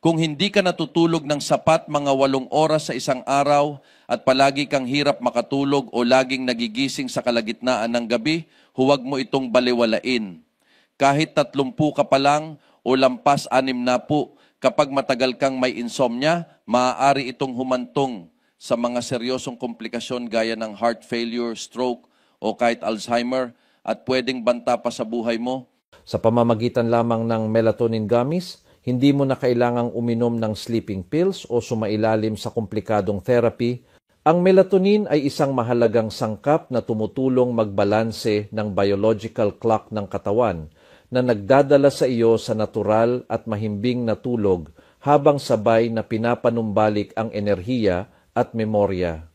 Kung hindi ka natutulog ng sapat mga 8 oras sa isang araw at palagi kang hirap makatulog o laging nagigising sa kalagitnaan ng gabi, huwag mo itong baliwalain. Kahit 30 ka pa lang o lampas 60, kapag matagal kang may insomnia, maaari itong humantong sa mga seryosong komplikasyon gaya ng heart failure, stroke o kahit Alzheimer at pwedeng banta pa sa buhay mo. Sa pamamagitan lamang ng melatonin gummies, hindi mo na kailangang uminom ng sleeping pills o sumailalim sa komplikadong therapy. Ang melatonin ay isang mahalagang sangkap na tumutulong magbalanse ng biological clock ng katawan na nagdadala sa iyo sa natural at mahimbing na tulog habang sabay na pinapanumbalik ang enerhiya at memorya.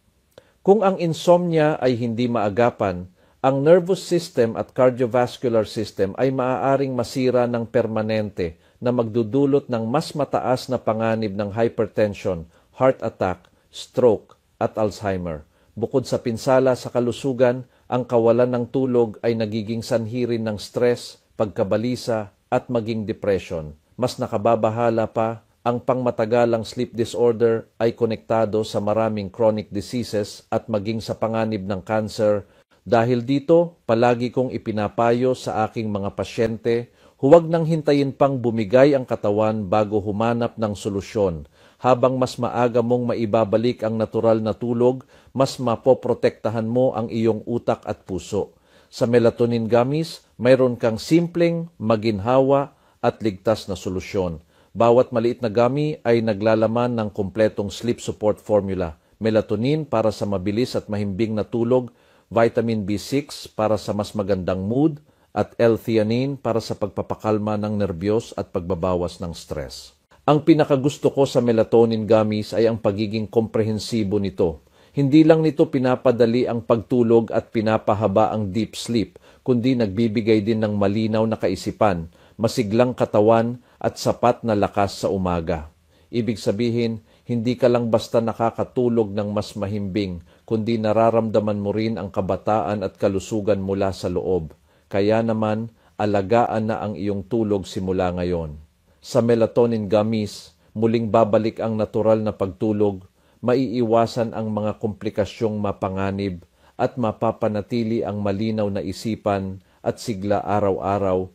Kung ang insomnia ay hindi maagapan, ang nervous system at cardiovascular system ay maaaring masira ng permanente na magdudulot ng mas mataas na panganib ng hypertension, heart attack, stroke at Alzheimer. Bukod sa pinsala sa kalusugan, ang kawalan ng tulog ay nagiging sanhi rin ng stress, pagkabalisa at maging depression. Mas nakababahala pa, ang pangmatagalang sleep disorder ay konektado sa maraming chronic diseases at maging sa panganib ng cancer. Dahil dito, palagi kong ipinapayo sa aking mga pasyente, huwag nang hintayin pang bumigay ang katawan bago humanap ng solusyon. Habang mas maaga mong maibabalik ang natural na tulog, mas mapoprotektahan mo ang iyong utak at puso. Sa melatonin gummies, mayroon kang simpleng, maginhawa at ligtas na solusyon. Bawat maliit na gummy ay naglalaman ng kumpletong sleep support formula. Melatonin para sa mabilis at mahimbing na tulog, vitamin B6 para sa mas magandang mood, at L-theanine para sa pagpapakalma ng nerbiyos at pagbabawas ng stress. Ang pinakagusto ko sa melatonin gummies ay ang pagiging komprehensibo nito. Hindi lang nito pinapadali ang pagtulog at pinapahaba ang deep sleep, kundi nagbibigay din ng malinaw na kaisipan, masiglang katawan at sapat na lakas sa umaga. Ibig sabihin, hindi ka lang basta nakakatulog ng mas mahimbing, kundi nararamdaman mo rin ang kabataan at kalusugan mula sa loob. Kaya naman, alagaan na ang iyong tulog simula ngayon. Sa melatonin gummies, muling babalik ang natural na pagtulog, maiiwasan ang mga komplikasyong mapanganib at mapapanatili ang malinaw na isipan at sigla araw-araw